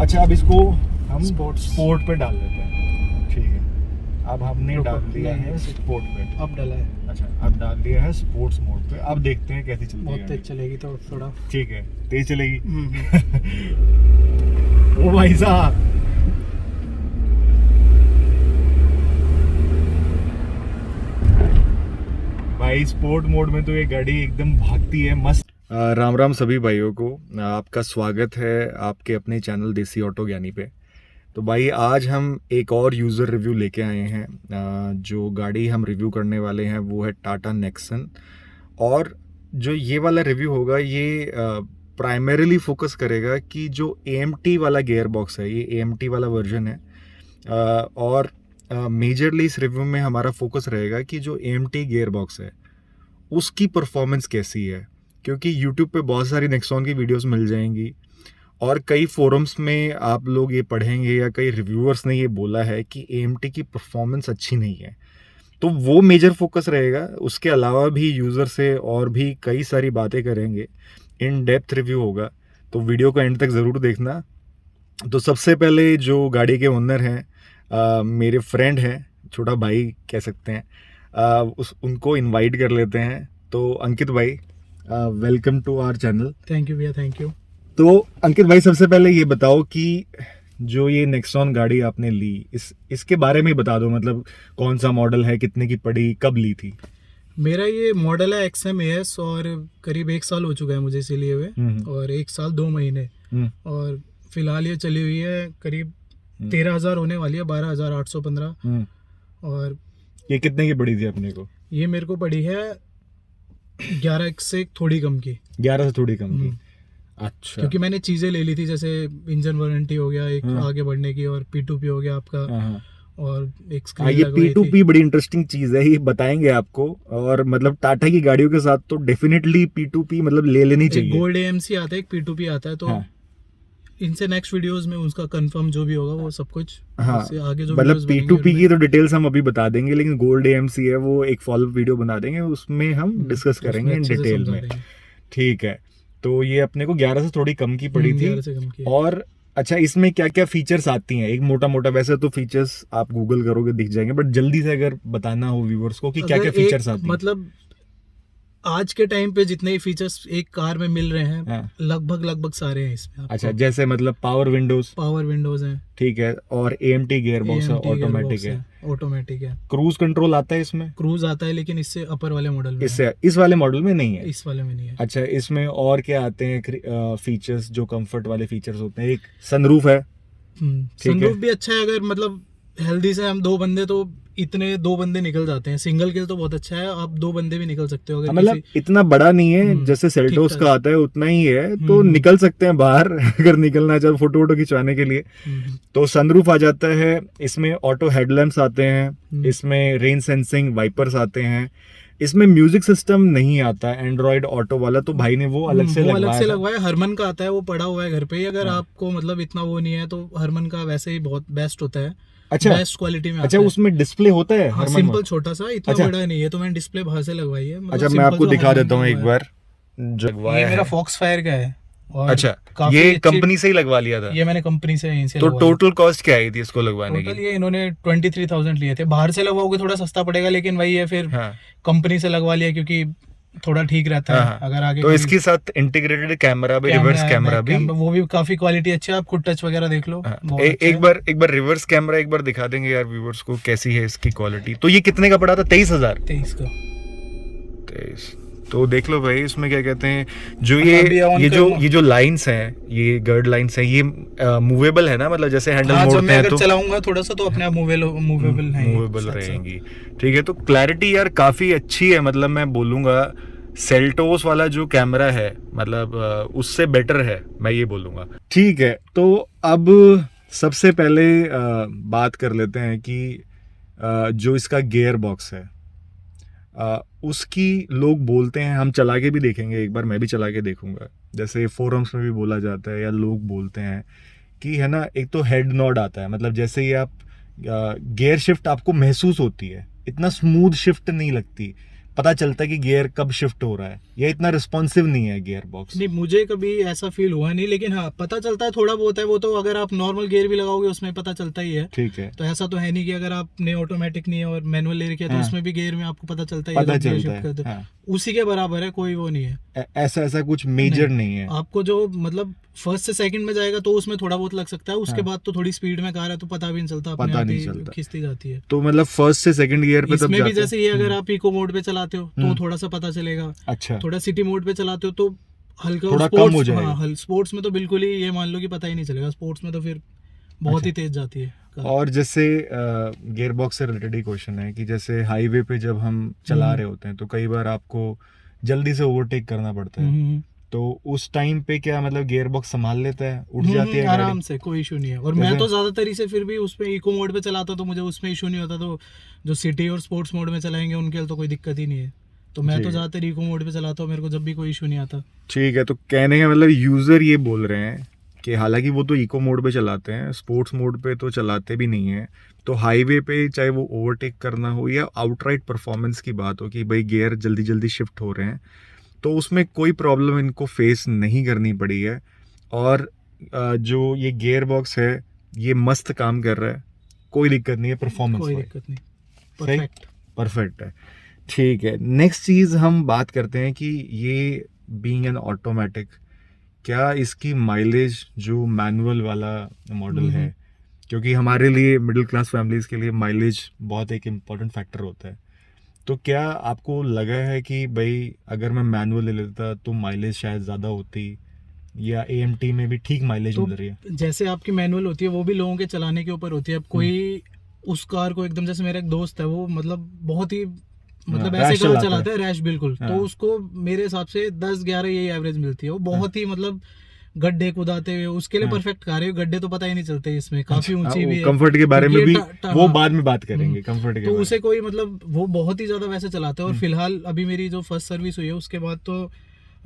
अच्छा अब इसको हम स्पोर्ट पे डाल देते हैं। ठीक है, अब हमने डाल दिया है स्पोर्ट पे। अब डाला है। अच्छा अब डाल दिया है स्पोर्ट्स मोड पे। अब देखते हैं कैसी चलती है। बहुत तेज चलेगी तो थोड़ा। ठीक है, तेज चलेगी। ओ भाई साहब, भाई स्पोर्ट मोड में तो ये गाड़ी एकदम भागती है, मस्त। राम राम सभी भाइयों को, आपका स्वागत है आपके अपने चैनल देसी ऑटो ज्ञानी पे। तो भाई आज हम एक और यूज़र रिव्यू लेके आए हैं। जो गाड़ी हम रिव्यू करने वाले हैं वो है टाटा नेक्सन। और जो ये वाला रिव्यू होगा ये प्राइमरीली फोकस करेगा कि जो AMT वाला गियर बॉक्स है, ये AMT वाला वर्जन है। और मेजरली इस रिव्यू में हमारा फोकस रहेगा कि जो AMT गियर बॉक्स है उसकी परफॉर्मेंस कैसी है, क्योंकि YouTube पे बहुत सारी नेक्सॉन की वीडियोस मिल जाएंगी और कई फोरम्स में आप लोग ये पढ़ेंगे या कई रिव्यूअर्स ने ये बोला है कि AMT की परफॉर्मेंस अच्छी नहीं है। तो वो मेजर फोकस रहेगा। उसके अलावा भी यूज़र से और भी कई सारी बातें करेंगे, इन डेप्थ रिव्यू होगा, तो वीडियो को एंड तक ज़रूर देखना। तो सबसे पहले जो गाड़ी के ओनर हैं मेरे फ्रेंड हैं, छोटा भाई कह सकते हैं, उनको इनवाइट कर लेते हैं। तो अंकित भाई, welcome to our channel. Thank you भैया, थैंक यू। तो अंकित भाई सबसे पहले ये बताओ कि जो ये नेक्सॉन गाड़ी आपने ली, इसके बारे में बता दो, मतलब कौन सा मॉडल है, कितने की पड़ी, कब ली थी? मेरा ये मॉडल है XM-AS और करीब 1 साल हो चुका है मुझे इसे लिए हुए, और 1 साल 2 महीने। और फिलहाल ये चली हुई है करीब 13,000 होने वाली है, 12,815। और ये कितने की पड़ी थी अपने को? ये मेरे को पड़ी है 11 से थोड़ी कम की। 11 से थोड़ी कम की। अच्छा, क्योंकि मैंने चीजें ले ली थी, जैसे इंजन वारंटी हो गया एक आगे बढ़ने की, और P2P हो गया आपका, और एक स्क्रीन ये P2P बड़ी इंटरेस्टिंग चीज है, ये बताएंगे आपको। और मतलब टाटा की गाड़ियों के साथ तो डेफिनेटली P2P मतलब ले लेनी चाहिए। गोल्ड AMC आता है, एक P2P आता है, तो इनसे नेक्स्ट वीडियोस में उसका कंफर्म जो भी होगा वो सब कुछ आगे जो मतलब P2P की तो डिटेल्स हम अभी बता देंगे, लेकिन गोल्ड AMC है वो एक फॉलो वीडियो बना देंगे, उसमें हम डिस्कस करेंगे इन डिटेल में। ठीक है, तो ये अपने को 11 से थोड़ी कम की पड़ी थी। और अच्छा, इसमें क्या क्या फीचर्स आती हैं, एक मोटा मोटा, वैसे तो फीचर्स आप गूगल करोगे दिख जाएंगे, बट जल्दी से अगर बताना हो व्यूअर्स को कि क्या क्या फीचर्स आती हैं। मतलब आज के टाइम पे जितने फीचर्स एक कार में मिल रहे हैं, लगभग सारे हैं इसमें। अच्छा, जैसे मतलब पावर विंडोज हैं, ठीक है, और AMT गियर बॉक्स है, ऑटोमेटिक है। क्रूज कंट्रोल आता है इसमें? क्रूज आता है, लेकिन इससे अपर वाले मॉडल में, इससे इस वाले मॉडल में नहीं है। इस वाले में नहीं है। अच्छा, इसमें और क्या आते हैं फीचर्स, जो कंफर्ट वाले फीचर्स होते हैं? एक सनरूफ है। सनरूफ भी अच्छा है, अगर मतलब हेल्दी से हम 2 बंदे, तो इतने 2 बंदे निकल जाते हैं। सिंगल के लिए तो बहुत अच्छा है, आप 2 बंदे भी निकल सकते हो। अगर मतलब इतना बड़ा नहीं है, जैसे सेल्टोस का आता है उतना ही है, तो निकल सकते हैं बाहर अगर निकलना चाहे, फोटो वोटो खिंचवाने के लिए। तो सनरूफ आ जाता है इसमें, ऑटो हेडलैम्प्स आते हैं इसमें, रेन सेंसिंग वाइपर्स आते हैं इसमें। म्यूजिक सिस्टम नहीं आता एंड्रॉइड ऑटो वाला, तो भाई ने वो अलग से लगवाया। हरमन का आता है, वो पड़ा हुआ है घर पे। अगर आपको मतलब इतना वो नहीं है, तो हरमन का वैसे ही बहुत बेस्ट होता है। अच्छा, बेस्ट क्वालिटी में। अच्छा, उसमें डिस्प्ले होता है? हाँ, सिंपल छोटा सा, इतना बड़ा नहीं है, तो मैंने डिस्प्ले बाहर से लगवाई है। अच्छा, मैं आपको दिखा देता हूँ एक बार। ये मेरा फॉक्सफायर का है। और अच्छा, ये कंपनी से ही लगवा लिया था? ये मैंने कंपनी से यहीं से तो टोटल कॉस्ट क्या आई थी इसको लगवाने की? ये इन्होंने 23,000 लिए थे। बाहर से लगवाओगे थोड़ा सस्ता पड़ेगा, लेकिन वही है, फिर कंपनी से लगवा लिया क्योंकि थोड़ा ठीक रहता है। अगर आगे तो इसके साथ इंटीग्रेटेड कैमरा भी, रिवर्स कैमरा भी, वो भी काफी क्वालिटी अच्छी है। आप खुद टच वगैरह देख लो। एक बार रिवर्स कैमरा एक बार दिखा देंगे यार व्यूअर्स को, कैसी है इसकी क्वालिटी। तो ये कितने का पड़ा था? 23,000? 23 का। 23। तो देख लो भाई, इसमें क्या कहते हैं, जो ये जो लाइंस हैं, ये गर्ड लाइंस हैं, ये मूवेबल है ना, मतलब जैसे हैंडल मोड़ते हैं तो चलाऊंगा थोड़ा सा, तो अपने आप मूवेबल रहेंगी। ठीक है, तो क्लैरिटी यार काफी अच्छी है, मतलब मैं बोलूंगा सेल्टोस वाला जो कैमरा है, मतलब उससे बेटर है, मैं ये बोलूंगा। ठीक है, तो अब सबसे पहले बात कर लेते हैं कि जो इसका गियर बॉक्स है, उसकी लोग बोलते हैं, हम चला के भी देखेंगे एक बार, मैं भी चला के देखूंगा, जैसे फोरम्स में भी बोला जाता है या लोग बोलते हैं कि है ना, एक तो हेड नॉड आता है, मतलब जैसे ही आप गियर शिफ्ट आपको महसूस होती है, इतना स्मूथ शिफ्ट नहीं लगती, पता चलता है कि गियर कब शिफ्ट हो रहा है, या इतना रिस्पॉन्सिव नहीं है गियर बॉक्स? नहीं, मुझे कभी ऐसा फील हुआ नहीं, लेकिन हाँ पता चलता है थोड़ा बहुत है, वो तो अगर आप नॉर्मल गियर भी लगाओगे उसमें पता चलता ही है। ठीक है। तो ऐसा तो है नहीं कि अगर आपने ऑटोमेटिक नहीं है और मैनुअल ले रखा है तो हाँ। उसमें भी गियर में आपको पता चलता ही पता है, चलता शिफ्ट है, कर दो। हाँ। उसी के बराबर है, कोई वो नहीं है। ऐसा कुछ मेजर नहीं है। आपको जो मतलब फर्स्ट से सेकंड में जाएगा तो उसमें थोड़ा बहुत लग सकता है, उसके हाँ। बाद तो थोड़ी स्पीड में कार है तो पता भी नहीं चलता, अपने पता आप नहीं ही चलता। खिंचती जाती है। तो मतलब फर्स्ट से सेकंड गियर पे तब इसमें भी जाते जैसे ये अगर आप इको मोड पे चलाते हो तो थोड़ा सा पता चलेगा, अच्छा, थोड़ा सिटी मोड पे चलाते हो तो हल्का, थोड़ा स्पोर्ट्स, कम हो जाएगा। हाँ, स्पोर्ट्स में तो बिल्कुल ही ये मान लो कि पता ही नहीं चलेगा, स्पोर्ट्स में तो फिर बहुत अच्छा। ही तेज जाती है कार। और जैसे गियर बॉक्स से रिलेटेड ही क्वेश्चन है कि जैसे हाईवे पे जब हम चला रहे होते हैं तो कई बार आपको जल्दी से ओवरटेक करना पड़ता है, तो उस टाइम पे क्या मतलब गियर बॉक्स संभाल लेता है, उठ जाती है आराम गाड़ी? से, कोई इशू नहीं है। और मैं तो ज्यादातर इसे फिर भी उसमें इको मोड पे चलाता हूं तो मुझे उसमें इशू नहीं होता, तो जो सिटी और स्पोर्ट्स मोड में चलाएंगे उनके लिए तो कोई दिक्कत ही नहीं है। तो मैं तो ज्यादातर इको मोड पे चलाता हूँ, मेरे को जब भी कोई इशू नहीं आता। ठीक है, तो कहने का मतलब यूजर ये बोल रहे हैं कि हालांकि वो तो इको मोड पे चलाते हैं, स्पोर्ट्स मोड पे तो चलाते भी नहीं है, तो हाईवे पे चाहे वो ओवरटेक करना हो या आउटराइट परफॉर्मेंस की बात हो कि भाई गियर जल्दी जल्दी शिफ्ट हो रहे हैं, तो उसमें कोई प्रॉब्लम इनको फेस नहीं करनी पड़ी है। और जो ये गियर बॉक्स है ये मस्त काम कर रहा है, कोई दिक्कत नहीं है परफॉर्मेंस कोई में। दिक्कत नहीं, सही, परफेक्ट। परफेक्ट है। ठीक है, नेक्स्ट चीज़ हम बात करते हैं कि ये बीइंग एन ऑटोमेटिक, क्या इसकी माइलेज जो मैनुअल वाला मॉडल है, क्योंकि हमारे लिए मिडिल क्लास फैमिलीज के लिए माइलेज बहुत एक इम्पॉर्टेंट फैक्टर होता है, तो क्या आपको लगा है कि भाई अगर मैं मैनुअल ले लेता तो माइलेज शायद ज़्यादा होती, या एएमटी में भी ठीक माइलेज तो मिल रही है? जैसे आपकी मैनुअल होती है वो भी लोगों के चलाने के ऊपर होती है। अब कोई उस कार को एकदम, जैसे मेरा एक दोस्त है वो मतलब बहुत ही मतलब ऐसे कार चलाता है, रैश बिल्कुल, तो उसको मेरे हिसाब से 10-11 यही एवरेज मिलती है। वो बहुत ही मतलब गड्ढे कुदाते हुए उसके लिए परफेक्ट कार है। गड्ढे तो पता ही नहीं चलते इसमें, काफी ऊंची भी है। कंफर्ट के बारे में भी वो बाद में बात करेंगे, कंफर्ट के तो उसे कोई मतलब वो बहुत ही ज्यादा वैसे चलाते हैं। और फिलहाल अभी मेरी जो फर्स्ट सर्विस हुई है उसके बाद तो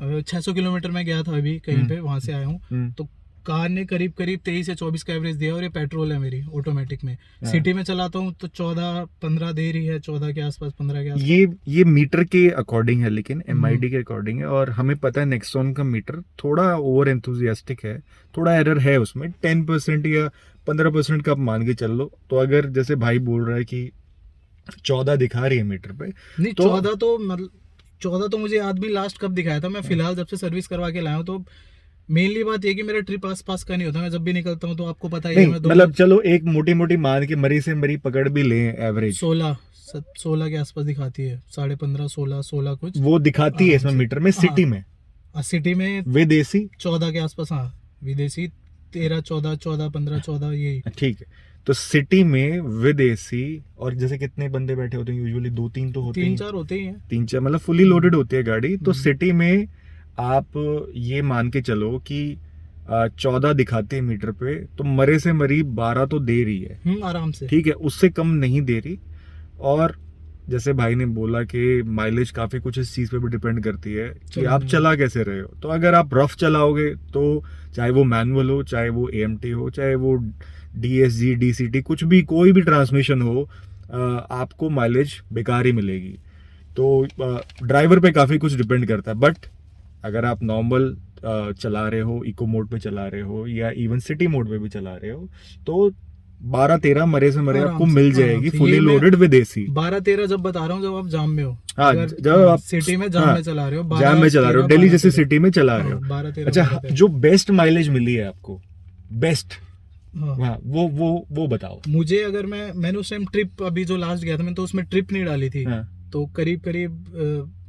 600 किलोमीटर में गया था अभी कहीं पे, वहां से आया हूँ, तो कार ने करीब 23 से 24 का एवरेज दिया। और ये पेट्रोल है मेरी, ऑटोमेटिक में। सिटी में चलाता हूँ तो 14-15 दे रही है, 14 के आसपास, 15 के आसपास। ये मीटर के अकॉर्डिंग है, लेकिन एमआईडी के अकॉर्डिंग है। और हमें पता है नेक्सॉन का मीटर थोड़ा ओवर एंथुजियास्टिक है, थोड़ा एरर है उसमें, 10% या 15% का आप मान के चल लो। तो अगर जैसे भाई बोल रहा है कि 14 दिखा रही है मीटर पे, नहीं तो 14 तो मतलब 14 तो मुझे याद भी लास्ट कब दिखाया था। मैं फिलहाल जब से सर्विस करवा के लाया हूँ, तो मेनली बात ये कि मेरा ट्रिप आस पास का नहीं होता। मैं जब भी निकलता हूँ तो आपको पता ही है, मैं मतलब चलो एक मोटी मोटी मान के मरी से मरी पकड़ भी ले, एवरेज 16 के आसपास दिखाती है, 15.5, 16 कुछ वो दिखाती है इसमें मीटर में। सिटी में, सिटी में विदेशी 14 के आसपास, हाँ विदेशी 13, 14, 14, 15, 14 यही। ठीक है, तो सिटी में विदेशी, और जैसे कितने बंदे बैठे होते हैं यूजुअली? 2-3 तो होते हैं, 3-4 होते ही हैं, 3-4 मतलब फुली लोडेड होती है गाड़ी। तो सिटी में आप ये मान के चलो कि 14 दिखाते हैं मीटर पे, तो मरे से मरी 12 तो दे रही है आराम से। ठीक है, उससे कम नहीं दे रही। और जैसे भाई ने बोला कि माइलेज काफी कुछ इस चीज पे भी डिपेंड करती है कि आप चला कैसे रहे हो। तो अगर आप रफ चलाओगे तो चाहे वो मैनुअल हो, चाहे वो एएमटी हो, चाहे वो डीएसजी, डीसीटी, कुछ भी, कोई भी ट्रांसमिशन हो, आपको माइलेज बेकार ही मिलेगी। तो ड्राइवर पे काफी कुछ डिपेंड करता है। बट अगर आप नॉर्मल चला रहे हो, इको मोड पे चला रहे हो, या इवन सिटी मोड पे भी चला रहे हो, तो 12-13 मरे से मरे आपको मिल जाएगी, फुली लोडेड विदेशी। 12-13 जब बता रहा हूँ, जब आप जाम में हो, हाँ, जब आप सिटी में जाम में चला रहे हो, जाम में चला रहे हो, दिल्ली जैसी सिटी में चला रहे हो, 12-13। अच्छा, जो बेस्ट माइलेज मिली है आपको, बेस्ट, हाँ, वो बताओ मुझे। अगर मैंने उस टाइम ट्रिप, अभी जो लास्ट गया था मैं, तो उसमें ट्रिप नहीं डाली थी, तो करीब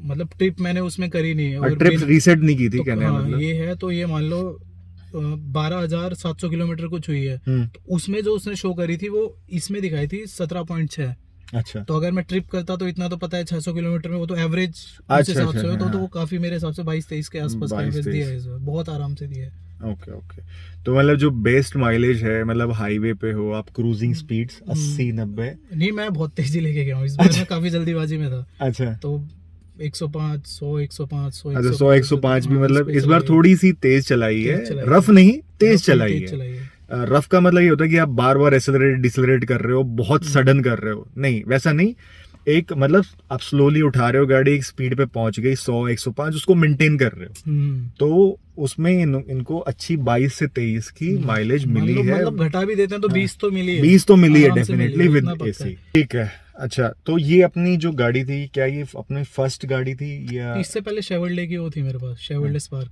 मतलब ट्रिप मैंने उसमें करी नहीं है, और ट्रिप रीसेट नहीं की थी, तो कहने का मतलब ये है। तो ये मान लो 12,700 किलोमीटर कुछ हुई है, तो उसमें जो उसने शो करी थी वो इसमें दिखाई थी 17.6। अच्छा, तो अगर मैं ट्रिप करता तो इतना तो पता है 600 किलोमीटर में वो तो एवरेज उस हिसाब से हो, तो वो काफी मेरे हिसाब से 22-23 के आसपास का एवरेज दिया है, बहुत आराम से दिया है। ओके। तो मतलब जो बेस्ट माइलेज है, मतलब हाईवे पे हो आप, क्रूजिंग स्पीड्स 80-90? नहीं, मैं बहुत तेजी लेके गया हूँ इस बार, मैं काफी जल्दीबाजी में था। अच्छा, तो 105, 100, 105, 100, अच्छा, 100-105 भी मतलब इस बार थोड़ी सी तेज चलाई है, रफ नहीं, तेज चलाई है। रफ का मतलब ये होता है कि आप बार बार एक्सेलरेट डिसलरेट कर रहे हो, बहुत सडन कर रहे हो, नहीं वैसा नहीं। एक मतलब आप स्लोली उठा रहे हो गाड़ी, एक स्पीड पे पहुंच गई 100-105, उसको मेंटेन कर रहे हो, तो उसमें इनको अच्छी 22 से 23 की माइलेज मिली है। मतलब घटा भी देते हैं तो 20 तो मिली है, 20 तो मिली है आराम से डेफिनेटली मिली है, विद इतना पक्का एसी। है। ठीक है। अच्छा, तो ये अपनी जो गाड़ी थी, क्या ये अपनी फर्स्ट गाड़ी थी या इससे पहले शेवर्ले की वो थी मेरे पास, शेवर्ले स्पार्क,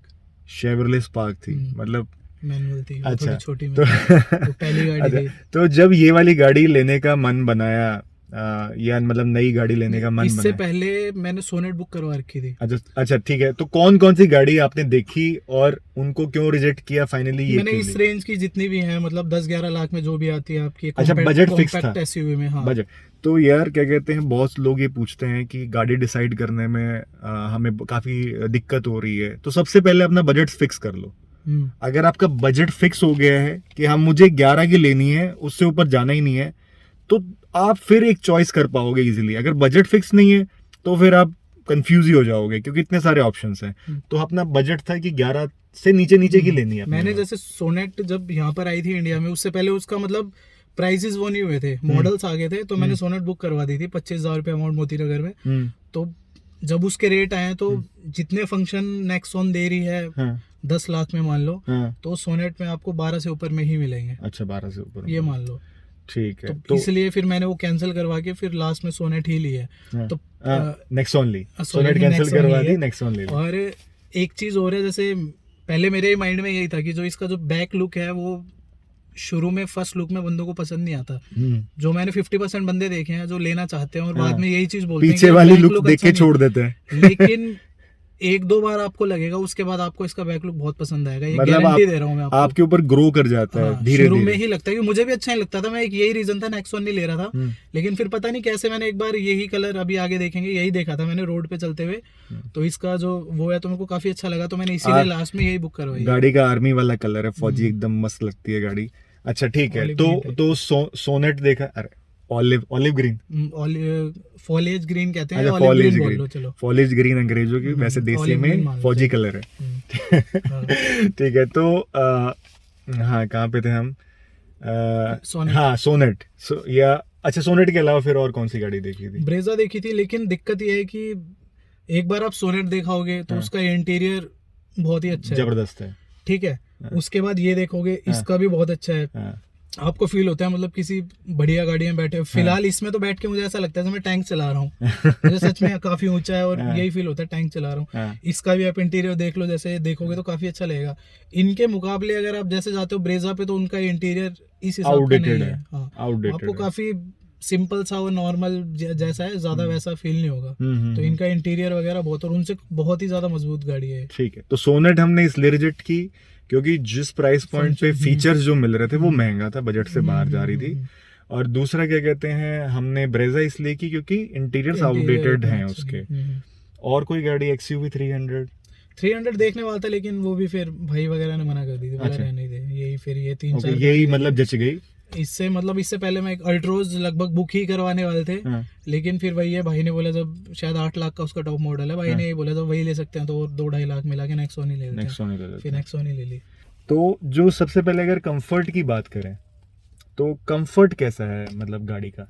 शेवरले स्पार्क थी? मतलब मैनुअल थी, वो अच्छा, थोड़ी छोटी तो वो पहली गाड़ी अच्छा, थी। तो जब ये वाली गाड़ी लेने का मन बनाया, या मतलब नई गाड़ी लेने का मन इससे बनाया? पहले मैंने सोनेट बुक करवा रखी थी। अच्छा ठीक है, तो कौन कौन सी गाड़ी आपने देखी और उनको क्यों रिजेक्ट किया फाइनली, ये मैंने क्यों इस ली? रेंज की जितनी भी हैं, मतलब 10-11 लाख में जो भी आती है आपकी, अच्छा, बजट फिक्स था? कॉम्पैक्ट एसयूवी में, हाँ। बजट तो यार क्या कहते हैं, बहुत लोग ये पूछते हैं कि गाड़ी डिसाइड करने में हमें काफी दिक्कत हो रही है, तो सबसे पहले अपना बजट फिक्स कर लो। अगर आपका बजट फिक्स हो गया है कि हम मुझे 11 की लेनी है, उससे ऊपर जाना ही नहीं है, तो आप फिर एक चॉइस कर पाओगे इजीली। अगर बजट फिक्स नहीं है तो फिर आप कंफ्यूज ही हो जाओगे, क्योंकि इतने सारे ऑप्शंस हैं। तो अपना बजट था कि 11 से नीचे नीचे की लेनी है अपने मैंने को। जैसे सोनेट जब यहाँ पर आई थी इंडिया में, उससे पहले उसका मतलब प्राइसेस वो नहीं हुए थे, मॉडल्स आ गए थे, तो मैंने सोनेट बुक करवा दी थी 25,000 रुपये अमाउंट मोती नगर में। तो जब उसके रेट आए तो जितने फंक्शन नेक्सॉन दे रही है 10 लाख में मान लो, तो सोनेट में आपको 12 से ऊपर में ही मिलेंगे। अच्छा, 12 से ऊपर ये मान लो। ठीक है, तो इसलिए फिर मैंने वो कैंसिल करवा के फिर लास्ट में सोनेट ही ली है। तो नेक्सॉन ली, सोनेट कैंसिल करवा दी, नेक्सॉन ले ली। और एक चीज और है, जैसे पहले मेरे माइंड में यही था कि जो इसका जो बैक लुक है वो शुरू में फर्स्ट लुक में बंदों को पसंद नहीं आता। जो मैंने 50% बंदे देखे हैं जो लेना चाहते हैं और बाद में यही चीज बोलते हैं पीछे वाली लुक देख के छोड़ देते हैं। लेकिन एक दो बार आपको लगेगा, उसके बाद आपको इसका बैक लुक बहुत पसंद आएगा, ये मतलब गारंटी दे रहा हूँ मैं आपको। आपके ऊपर ग्रो कर जाता है धीरे शुरू में धीरे। ही लगता है कि मुझे भी अच्छा नहीं लगता था, मैं एक यही रीजन था नेक्सॉन नहीं ले रहा था। लेकिन फिर पता नहीं कैसे मैंने एक बार यही कलर, अभी आगे देखेंगे, यही देखा था मैंने रोड पे चलते हुए, तो इसका जो वो है तो मेरे को काफी अच्छा लगा, तो मैंने इसीलिए लास्ट में यही बुक करवाई। गाड़ी का आर्मी वाला कलर है, फौजी, एकदम मस्त लगती है गाड़ी। अच्छा ठीक है, तो सोनेट देखा, अरे ऑलिव ग्रीन, फॉलेज ग्रीन कहते हैं, अच्छा, ऑलिव फॉलेज ग्रीन बोल ग्रीन, लो, चलो। फॉलेज ग्रीन अंग्रेजों की, वैसे देसी ऑलिव ग्रीन में मान लो, फौजी चलो। कलर है। ठीक है, तो हाँ, कहाँ पे थे हम? सोनेट। हाँ, सोनेट। या अच्छा, सोनेट के अलावा फिर और कौन सी गाड़ी देखी थी? ब्रेजा देखी थी, लेकिन दिक्कत ये है कि एक बार आप सोनेट देखोगे तो उसका इंटीरियर बहुत ही अच्छा है, जबरदस्त है। ठीक है। उसके बाद ये देखोगे, इसका भी बहुत अच्छा है। आपको फील होता है मतलब किसी बढ़िया गाड़ी में बैठे। फिलहाल इसमें तो बैठ के मुझे ऐसा लगता है मैं टैंक चला रहा हूँ। मुझे सच में काफी ऊंचा है और यही फील होता है टैंक चला रहा हूँ। इसका भी आप इंटीरियर देख लो, जैसे देखोगे तो काफी अच्छा लगेगा। इनके मुकाबले अगर आप जैसे जाते हो ब्रेजा पे, तो उनका इंटीरियर इस हिसाब का नहीं है। हाँ, आपको काफी सिंपल सा और नॉर्मल जैसा है, ज्यादा वैसा फील नहीं होगा। तो इनका इंटीरियर वगैरह बहुत, और उनसे बहुत ही ज्यादा मजबूत गाड़ी है। ठीक है, तो सोनेट हमने इसलिए रिजेक्ट की क्योंकि जिस प्राइस पॉइंट पे फीचर्स जो मिल रहे थे वो महंगा था, बजट से बाहर जा रही थी। और दूसरा क्या कहते हैं, हमने ब्रेजा इसलिए की क्योंकि इंटीरियर्स आउटडेटेड हैं उसके। और कोई गाड़ी XUV 300 देखने वाला था, लेकिन वो भी फिर भाई वगैरह ने मना कर दी थी, बोला रहने दे। यही फिर ये 3-4 यही मतलब जच गई। इससे मतलब इससे पहले मैं एक अल्ट्रोज लगभग बुक ही करवाने वाले थे। लेकिन फिर वही है, भाई ने बोला जब शायद 8 लाख का उसका टॉप मॉडल है, भाई ने बोला जब वही ले सकते हैं तो 2-2.5 लाख मिला के नेक्सॉन ही ले लेते हैं। फिर नेक्सॉन ही ले ली। तो जो सबसे पहले अगर कंफर्ट की बात करें तो कंफर्ट कैसा है मतलब गाड़ी का?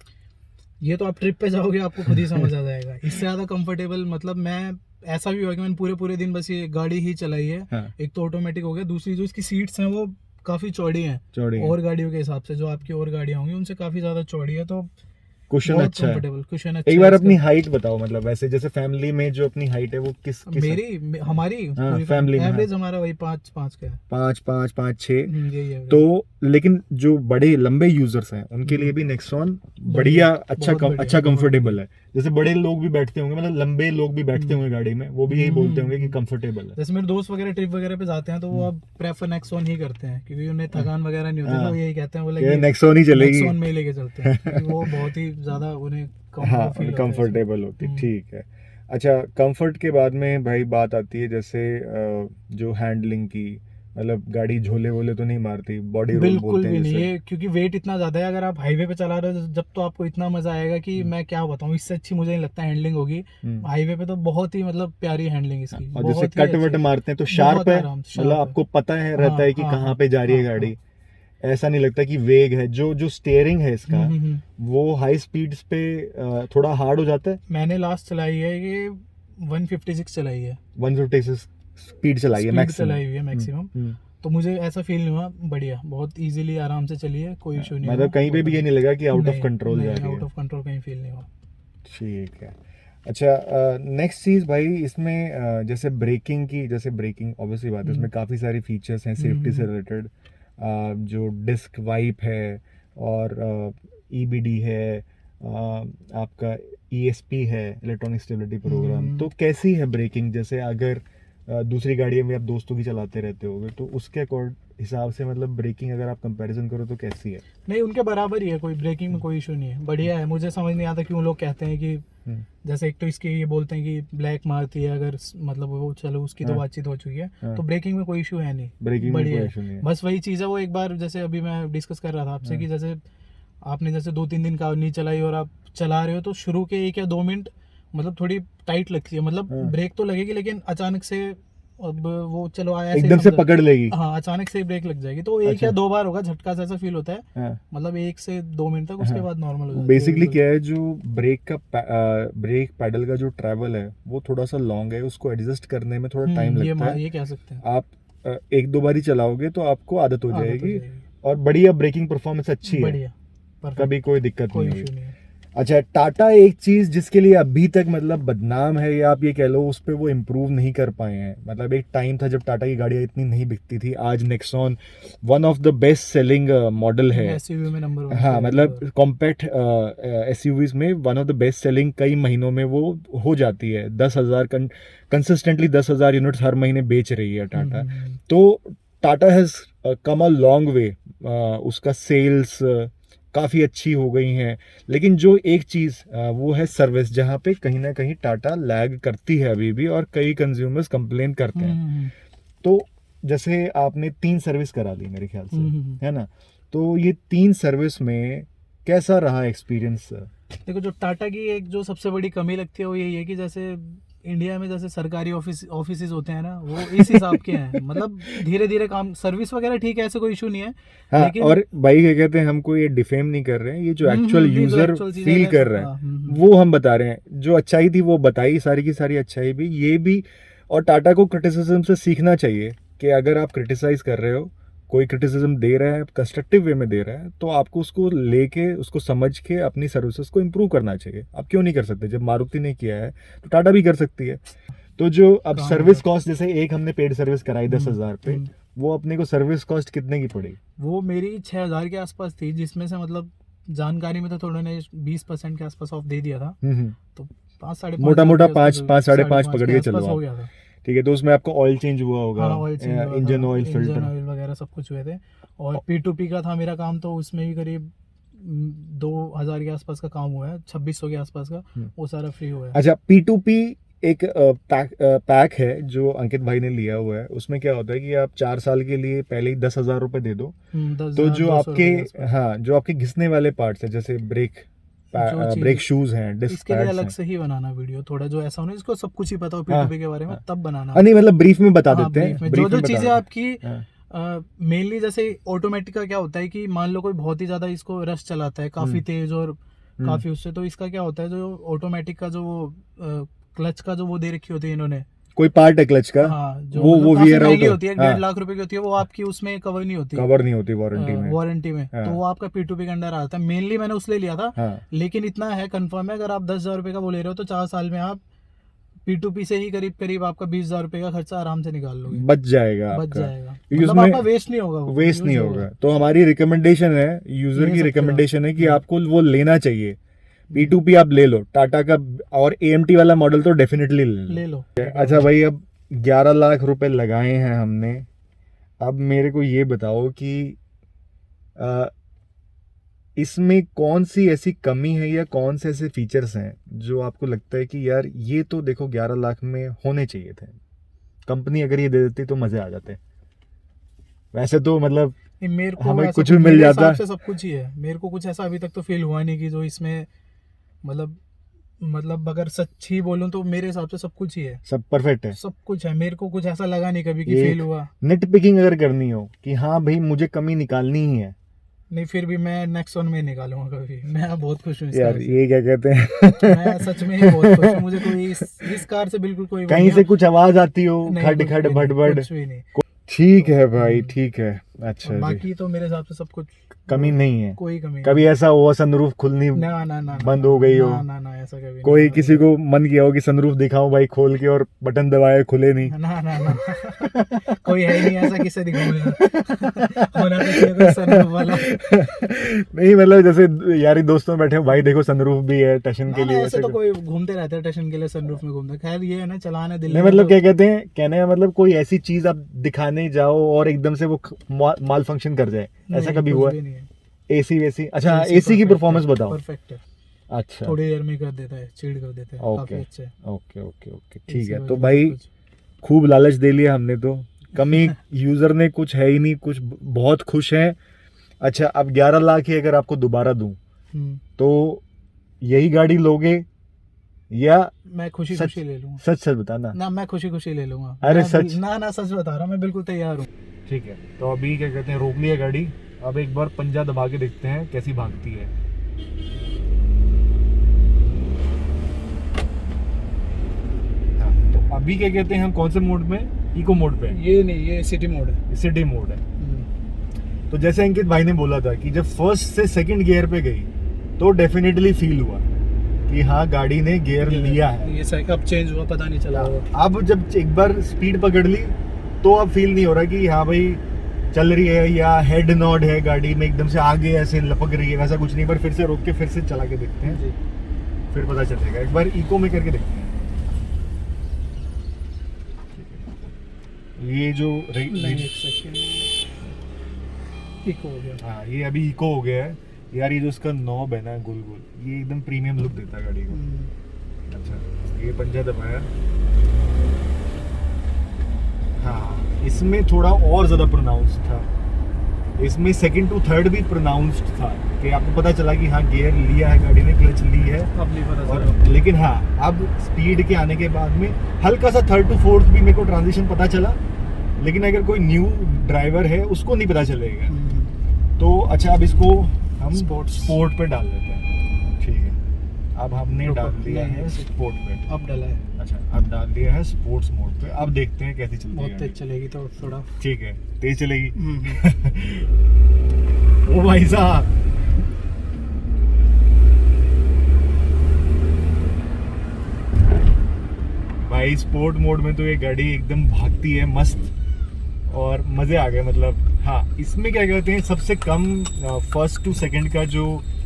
ये तो आप ट्रिप पे जाओगे आपको खुद ही समझ आ जाएगा। इससे ज्यादा कंफर्टेबल मतलब मैं ऐसा भी हुआ कि मैंने पूरे दिन बस ये गाड़ी ही चलाई है। एक तो ऑटोमेटिक हो गया, दूसरी जो इसकी सीट्स हैं वो काफी चौड़ी हैं और गाड़ियों के हिसाब से, जो आपकी और गाड़ियां होंगी उनसे काफी ज्यादा चौड़ी है। तो कुशन अच्छा है, कुशन अच्छा। एक बार अपनी हाइट बताओ, मतलब वैसे जैसे फैमिली में जो अपनी हाइट है वो किस मेरी हमारी फैमिली एवरेज हमारा वही 5'5" का है, 5'6" यही है। तो लेकिन जो बड़े लंबे यूजर्स हैं उनके लिए भी नेक्सॉन बढ़िया, अच्छा कंफर्टेबल है। जैसे बड़े लोग भी बैठते होंगे, मतलब लंबे लोग भी बैठते होंगे गाड़ी में, वो भी यही बोलते होंगे कि कंफर्टेबल है। जैसे मेरे दोस्त वगैरह ट्रिप वगैरह पे जाते हैं तो वो अब प्रेफर नेक्सॉन ही करते हैं, क्योंकि उन्हें थकान वगैरह नहीं होती, तो यही कहते हैं बोले नेक्सॉन ही चलेगी, नेक्सॉन में ही लेके चलते हैं। वो बहुत ही ज्यादा उन्हें कंफर्टेबल होती। ठीक है, अच्छा, कंफर्ट के बाद में भाई बात आती है जैसे जो हैंडलिंग की, मतलब गाड़ी झोले वोले तो नहीं मारती, बॉडी रोल बिल्कुल भी नहीं है, क्योंकि वेट इतना ज्यादा है। अगर आप हाईवे पे चला रहे हो जब, तो आपको इतना मजा आएगा कि मैं क्या बताऊं, इससे अच्छी मुझे नहीं लगता हैंडलिंग होगी। हाईवे पे तो बहुत ही मतलब प्यारी हैंडलिंग इसकी। और जैसे कट वट मारते हैं तो शार्प है, मतलब आपको पता है रहता है कि कहाँ पे जा रही है गाड़ी। ऐसा नहीं लगता कि वेग है। जो जो स्टीयरिंग है इसका वो हाई स्पीड्स पे थोड़ा हार्ड हो जाता है। मैंने लास्ट चलाई है ये 156 चलाई है, 156 स्पीड चलाई है स्पीड मैक्सिमम। चलाई हुई है मैक्सिमम। तो मुझे ऐसा फील नहीं हुआ, बढ़िया, बहुत इजीली आराम से चली है, कोई इशू नहीं मतलब हुआ। कहीं पे भी ये नहीं लगा कि आउट ऑफ नहीं, कंट्रोल जा नहीं, रही आउट है। ऑफ कंट्रोल कहीं फील नहीं हुआ। ठीक है। अच्छा, नेक्स्ट चीज़ भाई इसमें जैसे ब्रेकिंग की, जैसे ब्रेकिंग ऑब्वियसली बात है, इसमें काफ़ी सारे फीचर्स हैं सेफ्टी से रिलेटेड। जो डिस्क वाइप है और ईबीडी है, आपका ईएसपी है, इलेक्ट्रॉनिक स्टेबिलिटी प्रोग्राम। तो कैसी है ब्रेकिंग? जैसे अगर दूसरी गाड़ियाँ में आप दोस्तों की चलाते रहते होगे तो उसके हिसाब से मतलब ब्रेकिंग अगर आप कंपैरिजन करो तो कैसी है? नहीं, उनके बराबर ही है, कोई ब्रेकिंग में कोई इशू नहीं है, बढ़िया है। मुझे समझ नहीं आता क्यों लोग कहते हैं कि जैसे एक तो इसके ये बोलते हैं कि ब्लैक मारती है, अगर मतलब वो चलो उसकी तो बातचीत हो चुकी है, तो ब्रेकिंग में कोई इशू है नहीं, ब्रेकिंग में बढ़िया कोई इशू नहीं है। बस वही चीज़ है, वो एक बार जैसे अभी मैं डिस्कस कर रहा था आपसे कि जैसे आपने जैसे 2-3 दिन कार नहीं चलाई और आप चला रहे हो तो शुरू के 1 या 2 मिनट मतलब थोड़ी टाइट लगती है, मतलब ब्रेक तो लगेगी लेकिन अचानक से अब वो चलो आया एकदम से पकड़ लेगी। हाँ, अचानक से ब्रेक लग जाएगी, तो 1 या 2 बार होगा झटका सा ऐसा फील होता है, मतलब 1 से 2 मिनट तक, उसके बाद नॉर्मल हो जाती है। बेसिकली क्या है, जो ब्रेक पैडल का जो ट्रैवल है वो थोड़ा सा लॉन्ग है, उसको एडजस्ट करने में थोड़ा टाइम लगता है। ये कह सकते हैं। आप 1-2 बार ही चलाओगे तो आपको आदत हो जाएगी और बढ़िया ब्रेकिंग परफॉर्मेंस अच्छी है, बढ़िया, कभी कोई दिक्कत कोई नहीं इशू हुई। नहीं है। अच्छा, टाटा एक चीज जिसके लिए अभी तक मतलब बदनाम है, या आप ये कह लो उस पे वो इम्प्रूव नहीं कर पाए हैं। मतलब एक टाइम था जब टाटा की गाड़ियां इतनी नहीं बिकती थी, आज Nexon one of the best selling model है। एसयूवी में नंबर 1। हाँ, मतलब कॉम्पैक्ट एसयूवीज में one of the best selling कई महीनों में वो हो जाती है। 10,000 कंसिस्टेंटली 10,000 यूनिट्स हर महीने बेच रही है टाटा। तो Tata has come a long way, उसका सेल्स काफ़ी अच्छी हो गई हैं। लेकिन जो एक चीज़ वो है सर्विस, जहाँ पे कहीं ना कहीं टाटा लैग करती है अभी भी, और कई कंज्यूमर्स कंप्लेन करते हैं। तो जैसे आपने 3 सर्विस करा ली मेरे ख्याल से, है ना? तो ये 3 सर्विस में कैसा रहा एक्सपीरियंस? देखो, जो टाटा की एक जो सबसे बड़ी कमी लगती है वो यही है कि जैसे इंडिया में जैसे सरकारी ऑफिस होते हैं ना, वो इस हिसाब के हैं, मतलब धीरे धीरे काम, सर्विस वगैरह ठीक है, ऐसे कोई इशू नहीं है। हाँ, लेकिन और भाई क्या कहते हैं, हमको ये डिफेम नहीं कर रहे हैं, ये जो एक्चुअल यूजर फील कर रहे हैं वो हम बता रहे हैं। जो अच्छाई थी वो बताई, सारी की सारी अच्छाई भी, ये भी। और टाटा को क्रिटिसिज्म से सीखना चाहिए कि अगर आप क्रिटिसाइज कर रहे हो, कोई क्रिटिसिज्म दे रहा है, कंस्ट्रक्टिव वे में दे रहा है, तो आपको उसको लेके, उसको समझ के अपनी सर्विसेज को इम्प्रूव करना चाहिए। आप क्यों नहीं कर सकते? जब मारुति ने किया है तो टाटा भी कर सकती है। तो जो अब सर्विस कॉस्ट, जैसे एक हमने पेड सर्विस कराई 10,000 पे, वो अपने को सर्विस कॉस्ट कितने की पड़ी? वो मेरी 6,000 के आसपास थी, जिसमें से मतलब जानकारी में तो थोड़े ने 20% के आसपास ऑफ दे दिया था, तो 5-5.5 मोटा 5-5.5 पकड़ के चलो हो गया था। ठीक है। तो उसमें आपका ऑयल चेंज हुआ होगा, इंजन ऑयल, फिल्टर वगैरह सब कुछ हुए थे। और P2P का था मेरा काम, तो उसमें भी करीब 2,000 के आसपास का काम हुआ है, 2,600 के आसपास का, वो सारा फ्री हुआ है। अच्छा, P2P एक पैक है जो अंकित भाई ने लिया हुआ है। उसमें क्या होता है कि आप 4 साल के लिए पहले ही 10,000 रुपए दे दो, तो जो आपके, हाँ, जो आपके घिसने वाले पार्ट्स है, जैसे ब्रेक शूज हैं, डिस्क इसके लिए पैड्स अलग हैं। से ही बनाना वीडियो, थोड़ा जो ऐसा होना इसको सब कुछ ही पता हो P2P के बारे में, तब बनाना। नहीं, मतलब ब्रीफ में बता देते हैं, जो जो चीजें आपकी मेनली, जैसे ऑटोमेटिक का क्या होता है कि मान लो कोई बहुत ही ज्यादा इसको रश चलाता है, काफी तेज और काफी उससे, तो इसका क्या होता है, जो ऑटोमेटिक का जो क्लच का जो वो दे रखी होती है इन्होंने, कोई पार्ट है क्लच का, हाँ, जो वो वेयर आउट होती है, 1.5 लाख रुपए की होती है, वो आपकी उसमें कवर नहीं होती वारंटी में, तो वो आपका P2P के अंडर आता है। मेनली मैंने उसलिए लिया था, लेकिन इतना है कंफर्म है, अगर आप 10,000 रुपए का वो ले रहे हो तो 4 साल में आप P2P से ही करीब करीब आपका 20,000 रुपए का खर्चा आराम से निकाल लोगे, बच जाएगा, मतलब आपका वेस्ट नहीं होगा। तो हमारी रिकमेंडेशन है, यूजर की रिकमेंडेशन है कि आपको वो लेना चाहिए। P2P आप ले लो टाटा का, और AMT वाला मॉडल तो डेफिनेटली ले लो। अच्छा भाई, अब 11 लाख रुपए लगाए हैं हमने, अब मेरे को ये बताओ कि इसमें कौन सी ऐसी कमी है या कौन से ऐसे फीचर्स हैं जो आपको लगता है कि यार ये तो देखो 11 लाख में होने चाहिए थे, कंपनी अगर ये दे देती तो मजे आ जाते। वैसे तो मतलब मेरे को हमें कुछ भी मिल जाता, सब कुछ ही है, मेरे को कुछ ऐसा अभी तक तो फील हुआ नहीं कि जो इसमें मतलब मतलब अगर सच्ची बोलूं तो मेरे हिसाब से सब कुछ ही है, सब परफेक्ट है। सब कुछ है। मेरे को कुछ ऐसा लगा नहीं कभी कि ये फील हुआ। नेट पिकिंग अगर करनी हो कि हाँ भाई मुझे कमी निकालनी ही है, नहीं, फिर भी मैं नेक्सॉन में निकालूंगा कभी। मैं बहुत खुश हूँ इस यार कार से। ये क्या कहते हैं मैं सच में ही बहुत खुश हूँ। मुझे कोई इस कार से बिल्कुल कोई वो कहीं नहीं से है। कुछ आवाज आती हो, नहीं, खड कुछ खड भी भड़ नहीं, भड़, कुछ भी नहीं। ठीक है भाई, हम्म। ठीक है। अच्छा और जी, बाकी तो मेरे हिसाब से सब कुछ कमी नहीं है। कोई कमी कभी ऐसा हुआ सनरूफ खुलनी नहीं। ना ना ना बंद हो गई हो, ना ना ना, ऐसा कभी कोई नहीं किसी को मन किया हो कि सनरूफ दिखाऊं भाई खोल के और बटन दबाए खुले नहीं? ना ना ना कोई है ही नहीं ऐसा, किससे दिखाऊंगा होना तो चाहिए कोई सनरूफ वाला। नहीं मतलब जैसे यारी दोस्तों में बैठे हो, भाई देखो सनरूफ भी है टशन के ना ना, लिए, ऐसे तो कुछ- कोई घूमते रहते हैं स्टेशन के लिए सनरूफ में घूमते। खैर ये है ना, चलाने दिल्ली नहीं में मतलब तो क्या कहते हैं, कहने का मतलब कोई ऐसी चीज आप दिखाने जाओ और एकदम से वो माल फंक्शन कर जाए, ऐसा नहीं, कभी कुछ हुआ? भी नहीं है। एसी वैसी, अच्छा AC एसी की perfect परफॉर्मेंस है, बताओ। परफेक्ट है। अच्छा थोड़ी देर में कर देता है, चिड़ कर देता है, ओके काफी अच्छा है। ओके ओके ओके ठीक AC है। तो वगैरह भाई सब कुछ। खूब लालच दे लिया हमने तो, कमी यूजर ने कुछ है ही नहीं, कुछ बहुत खुश हैं। अच्छा अब 11 लाख ही अगर आपको दोबारा दूं हम्म, तो यही गाड़ी लोगे या मैं खुशी सच खुशी ले लूंगा। सच सच बताना? ना, मैं खुशी खुशी ले लूंगा। अरे मैं सच? ना ना, सच बता रहा हूँ, मैं बिल्कुल तैयार हूँ। ठीक है, तो अभी क्या कहते हैं, रोक लिया गाड़ी। अब एक बार पंजा दबा के देखते हैं कैसी भागती है। हाँ, तो अभी क्या कहते हैं, हम कौन से मोड में? इको मोड पे हैं। ये नहीं, ये सिटी मोड है। सिटी मोड है। तो जैसे अंकित भाई ने बोला था कि जब फर्स्ट से सेकंड गियर पे गई तो डेफिनेटली फील हुआ कि हाँ गाड़ी ने गियर लिया है। ये साइकिल अब चेंज हुआ, पता नहीं चला होगा। अब जब एक बार स्पीड पकड़ ली तो अब फील नहीं हो रहा कि हाँ भाई चल रही है या हेड नॉड है गाड़ी में एकदम से आगे ऐसे लपक रही है, वैसा कुछ नहीं। पर फिर से रोक के फिर से चला के देखते हैं, जी। फिर पता चलेगा। एक बार इको में करके देखते हैं। ये जो नहीं, एक सेकंड, इको हो गया। हाँ ये अभी इको हो गया है यार। ये जो इसका नॉब है ना गोल गोल, ये एकदम प्रीमियम लुक देता है गाड़ी को। अच्छा ये पंजा दबाया, हाँ इसमें थोड़ा और ज़्यादा प्रोनाउंस्ड था। इसमें सेकंड टू थर्ड भी प्रोनाउंस्ड था कि आपको पता चला कि हाँ गियर लिया है गाड़ी ने, क्लच ली है। अब लीवर और असर। लेकिन हाँ अब स्पीड के आने के बाद में हल्का सा थर्ड टू फोर्थ भी मेरे को ट्रांजिशन पता चला, लेकिन अगर कोई न्यू ड्राइवर है उसको नहीं पता चलेगा। तो अच्छा अब इसको हम स्पोर्ट पे डाल देते हैं। ठीक है, अब हमने डाल दिया है स्पोर्ट पे। अब डाला है। अच्छा अब डाल दिया है स्पोर्ट्स मोड पे। अब देखते हैं कैसी चलती बहुत है। तेज चलेगी तो थोड़ा। ठीक है, तेज चलेगी। ओ भाई साहब, भाई स्पोर्ट मोड में तो ये गाड़ी एकदम भागती है मस्त और मजे आ गए। मतलब हाँ इसमें क्या कहते हैं, सबसे कम फर्स्ट टू सेकंड का जो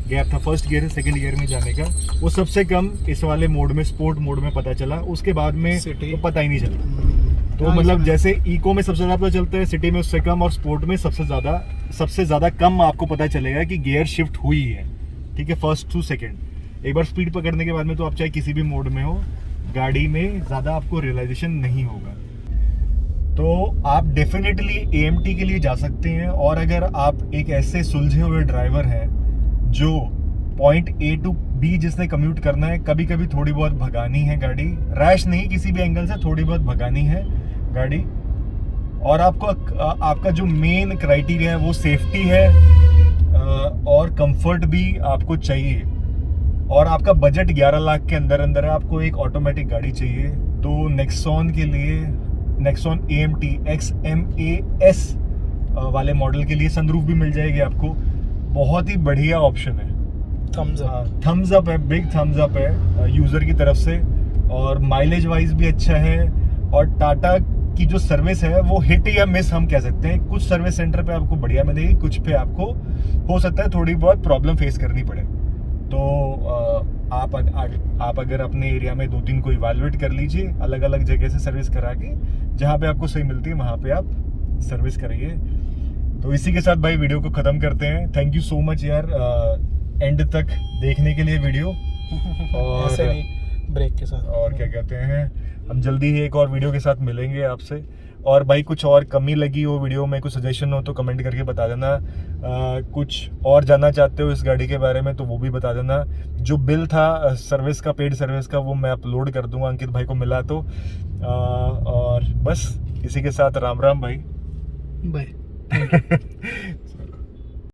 गैप था फर्स्ट गियर से सेकंड गियर में जाने का, वो सबसे कम इस वाले मोड में, स्पोर्ट मोड में पता चला। उसके बाद में तो पता ही नहीं चला। तो मतलब जैसे इको में सबसे ज्यादा पता चलता है, सिटी में उससे कम, और स्पोर्ट में सबसे ज्यादा कम आपको पता चलेगा कि गियर शिफ्ट हुई है। ठीक है, फर्स्ट टू सेकंड। एक बार स्पीड पकड़ने के बाद में तो आप चाहे किसी भी मोड में हो, गाड़ी में ज्यादा आपको रियलाइजेशन नहीं होगा। तो आप डेफिनेटली AMT के लिए जा सकते हैं। और अगर आप एक ऐसे सुलझे हुए ड्राइवर हैं जो पॉइंट A टू B जिसने कम्यूट करना है, कभी कभी थोड़ी बहुत भगानी है गाड़ी, रैश नहीं, किसी भी एंगल से थोड़ी बहुत भगानी है गाड़ी, और आपको आपका जो मेन क्राइटेरिया है वो सेफ्टी है और कंफर्ट भी आपको चाहिए, और आपका बजट 11 लाख के अंदर अंदर है, आपको एक ऑटोमेटिक गाड़ी चाहिए, तो नेक्सॉन के लिए, नेक्सॉन AMT XMAS वाले मॉडल के लिए सनरूफ भी मिल जाएगी आपको। बहुत ही बढ़िया ऑप्शन है। थम्स अप है, बिग थम्स अप है यूज़र की तरफ से, और माइलेज वाइज भी अच्छा है। और टाटा की जो सर्विस है वो हिट या मिस हम कह सकते हैं। कुछ सर्विस सेंटर पे आपको बढ़िया मिलेगी, कुछ पे आपको हो सकता है थोड़ी बहुत प्रॉब्लम फेस करनी पड़े। तो आप अगर अपने एरिया में 2-3 को इवैल्यूएट कर लीजिए, अलग अलग जगह से सर्विस करा के, जहाँ पे आपको सही मिलती है वहाँ पे आप सर्विस कराइए। तो इसी के साथ भाई वीडियो को ख़त्म करते हैं। थैंक यू सो मच यार एंड तक देखने के लिए वीडियो। और ऐसे नहीं, ब्रेक के साथ। और क्या कहते हैं, हम जल्दी ही एक और वीडियो के साथ मिलेंगे आपसे। और भाई कुछ और कमी लगी हो वीडियो में, कुछ सजेशन हो तो कमेंट करके बता देना। कुछ और जानना चाहते हो इस गाड़ी के बारे में तो वो भी बता देना। जो बिल था सर्विस का, पेड सर्विस का, वो मैं अपलोड कर दूंगा अंकित भाई को मिला तो। और बस इसी के साथ राम राम भाई। बाय।